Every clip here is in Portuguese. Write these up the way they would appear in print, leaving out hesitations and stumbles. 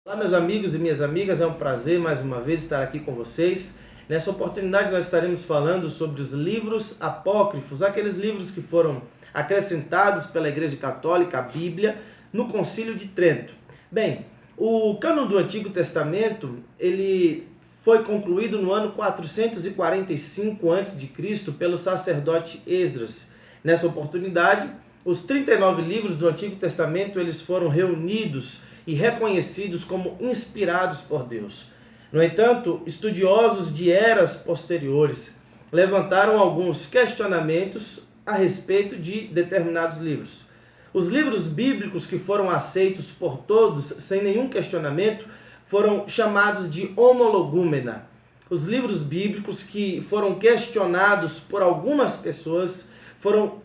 Olá, meus amigos e minhas amigas, é um prazer mais uma vez estar aqui com vocês. Nessa oportunidade nós estaremos falando sobre os livros apócrifos, aqueles livros que foram acrescentados pela Igreja Católica à Bíblia no Concílio de Trento. Bem, o cânon do Antigo Testamento, ele foi concluído no ano 445 a.C. pelo sacerdote Esdras. Nessa oportunidade, os 39 livros do Antigo Testamento, eles foram reunidos e reconhecidos como inspirados por Deus. No entanto, estudiosos de eras posteriores levantaram alguns questionamentos a respeito de determinados livros. Os livros bíblicos que foram aceitos por todos sem nenhum questionamento foram chamados de homologúmena. Os livros bíblicos que foram questionados por algumas pessoas foram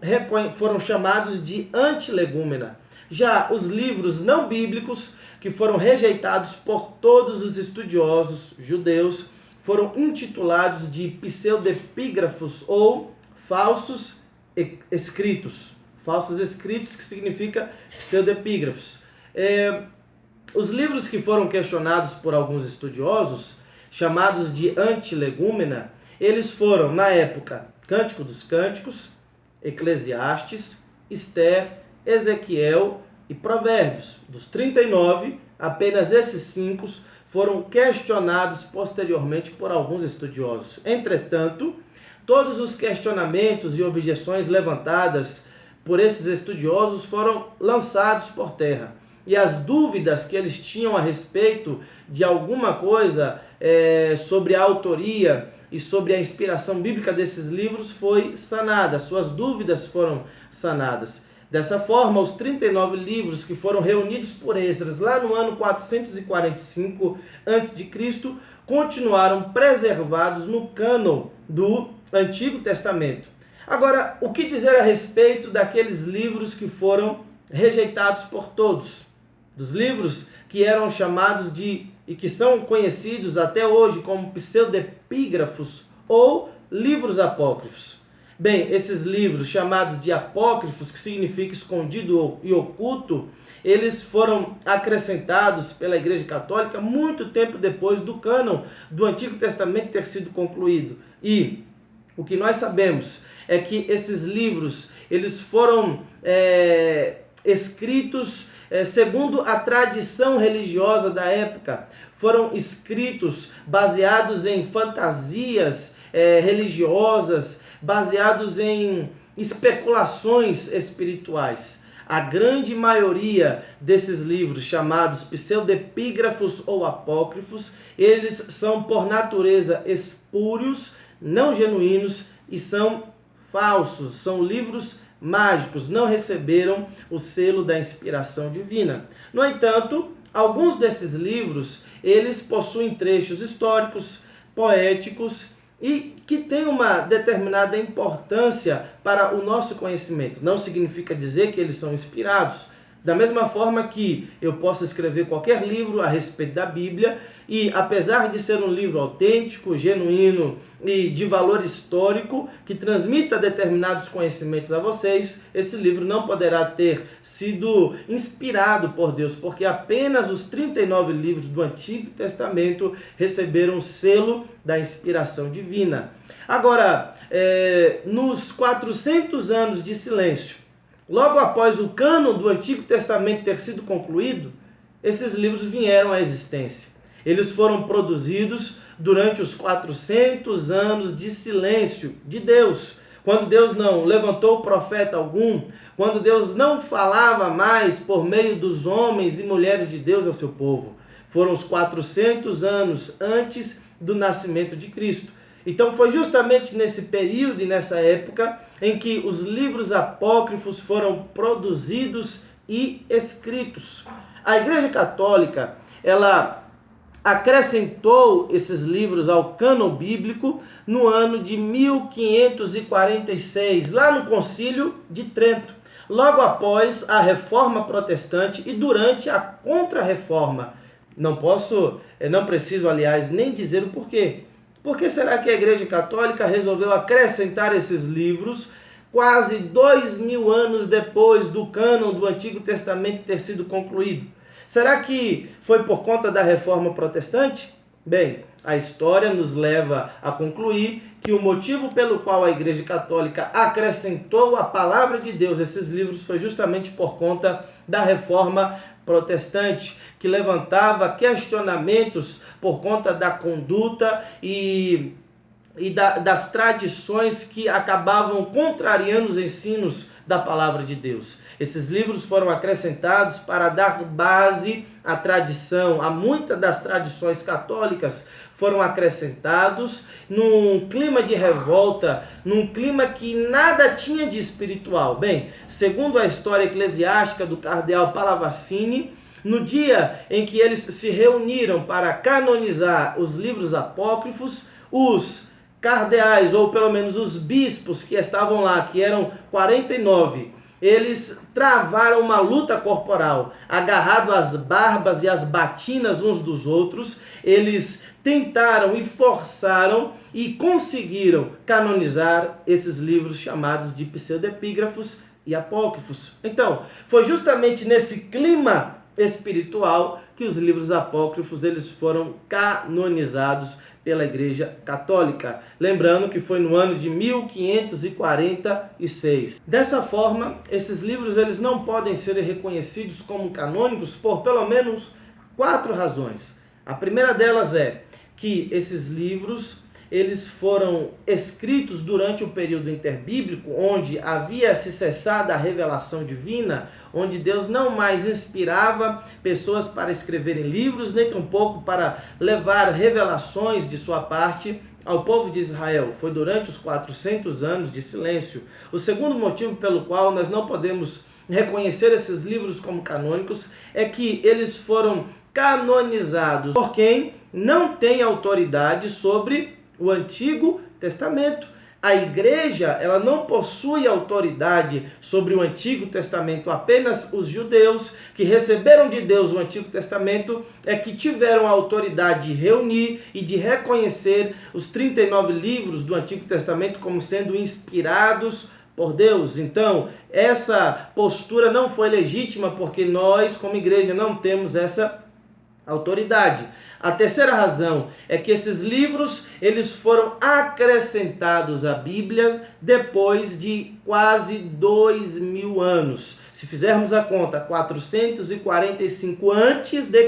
chamados de antilegúmena. Já os livros não bíblicos, que foram rejeitados por todos os estudiosos judeus, foram intitulados de pseudepígrafos ou falsos escritos. Falsos escritos, que significa pseudepígrafos. Os livros que foram questionados por alguns estudiosos, chamados de antilegúmena, eles foram, na época, Cântico dos Cânticos, Eclesiastes, Esther, Ezequiel e Provérbios. Dos 39, apenas esses 5 foram questionados posteriormente por alguns estudiosos. Entretanto, todos os questionamentos e objeções levantadas por esses estudiosos foram lançados por terra. E as dúvidas que eles tinham a respeito de alguma coisa sobre a autoria e sobre a inspiração bíblica desses livros foi sanada. Suas dúvidas foram sanadas. Dessa forma, os 39 livros que foram reunidos por Esdras lá no ano 445 a.C. continuaram preservados no cânon do Antigo Testamento. Agora, o que dizer a respeito daqueles livros que foram rejeitados por todos? Dos livros que eram chamados de, e que são conhecidos até hoje como pseudepígrafos ou livros apócrifos. Bem, esses livros chamados de apócrifos, que significa escondido e oculto, eles foram acrescentados pela Igreja Católica muito tempo depois do cânon do Antigo Testamento ter sido concluído. E o que nós sabemos é que esses livros eles foram escritos segundo a tradição religiosa da época. Foram escritos baseados em fantasias religiosas, baseados em especulações espirituais. A grande maioria desses livros, chamados pseudepígrafos ou apócrifos, eles são por natureza espúrios, não genuínos e são falsos, são livros mágicos, não receberam o selo da inspiração divina. No entanto, alguns desses livros, eles possuem trechos históricos, poéticos e que têm uma determinada importância para o nosso conhecimento. Não significa dizer que eles são inspirados. Da mesma forma que eu posso escrever qualquer livro a respeito da Bíblia e, apesar de ser um livro autêntico, genuíno e de valor histórico, que transmita determinados conhecimentos a vocês, esse livro não poderá ter sido inspirado por Deus, porque apenas os 39 livros do Antigo Testamento receberam o selo da inspiração divina. Agora, nos 400 anos de silêncio, logo após o cânon do Antigo Testamento ter sido concluído, esses livros vieram à existência. Eles foram produzidos durante os 400 anos de silêncio de Deus, quando Deus não levantou profeta algum, quando Deus não falava mais por meio dos homens e mulheres de Deus ao seu povo. Foram os 400 anos antes do nascimento de Cristo. Então foi justamente nesse período e nessa época em que os livros apócrifos foram produzidos e escritos. A Igreja Católica, ela acrescentou esses livros ao cânon bíblico no ano de 1546, lá no Concílio de Trento, logo após a Reforma Protestante e durante a Contra-Reforma. Não preciso, aliás, nem dizer o porquê. Por que será que a Igreja Católica resolveu acrescentar esses livros quase 2000 anos depois do cânon do Antigo Testamento ter sido concluído? Será que foi por conta da Reforma Protestante? Bem, a história nos leva a concluir que o motivo pelo qual a Igreja Católica acrescentou a palavra de Deus a esses livros foi justamente por conta da Reforma Protestante, que levantava questionamentos por conta da conduta e das tradições que acabavam contrariando os ensinos da palavra de Deus. Esses livros foram acrescentados para dar base à tradição, a muitas das tradições católicas foram acrescentados num clima de revolta, num clima que nada tinha de espiritual. Bem, segundo a história eclesiástica do cardeal Pallavicini, no dia em que eles se reuniram para canonizar os livros apócrifos, os cardeais, ou pelo menos os bispos que estavam lá, que eram 49, eles travaram uma luta corporal, agarrado às barbas e às batinas uns dos outros. Eles tentaram e forçaram e conseguiram canonizar esses livros chamados de pseudepígrafos e apócrifos. Então, foi justamente nesse clima espiritual que os livros apócrifos eles foram canonizados pela Igreja Católica. Lembrando que foi no ano de 1546. Dessa forma, esses livros eles não podem ser reconhecidos como canônicos por pelo menos 4 razões. A primeira delas é que esses livros eles foram escritos durante o período interbíblico, onde havia se cessado a revelação divina, onde Deus não mais inspirava pessoas para escreverem livros, nem tampouco para levar revelações de sua parte ao povo de Israel. Foi durante os 400 anos de silêncio. O segundo motivo pelo qual nós não podemos reconhecer esses livros como canônicos é que eles foram canonizados por quem não tem autoridade sobre o Antigo Testamento. A igreja ela não possui autoridade sobre o Antigo Testamento, apenas os judeus que receberam de Deus o Antigo Testamento é que tiveram a autoridade de reunir e de reconhecer os 39 livros do Antigo Testamento como sendo inspirados por Deus. Então, essa postura não foi legítima porque nós, como igreja, não temos essa autoridade. A terceira razão é que esses livros eles foram acrescentados à Bíblia depois de quase 2000 anos. Se fizermos a conta, 445 a.C.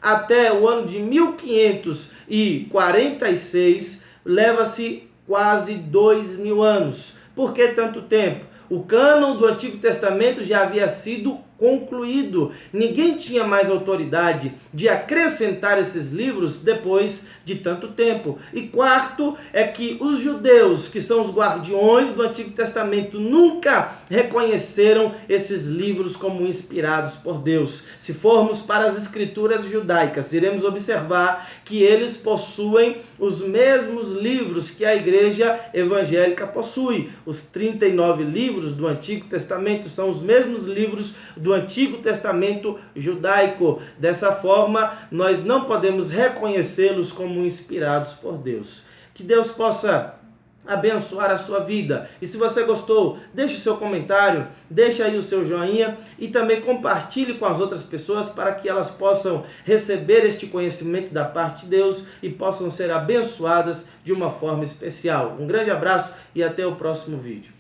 até o ano de 1546, leva-se quase 2000 anos. Por que tanto tempo? O cânon do Antigo Testamento já havia sido concluído. Ninguém tinha mais autoridade de acrescentar esses livros depois de tanto tempo. E quarto é que os judeus, que são os guardiões do Antigo Testamento, nunca reconheceram esses livros como inspirados por Deus. Se formos para as escrituras judaicas, iremos observar que eles possuem os mesmos livros que a igreja evangélica possui. Os 39 livros do Antigo Testamento são os mesmos livros do Antigo Testamento judaico. Dessa forma, nós não podemos reconhecê-los como inspirados por Deus. Que Deus possa abençoar a sua vida. E se você gostou, deixe o seu comentário, deixe aí o seu joinha e também compartilhe com as outras pessoas para que elas possam receber este conhecimento da parte de Deus e possam ser abençoadas de uma forma especial. Um grande abraço e até o próximo vídeo.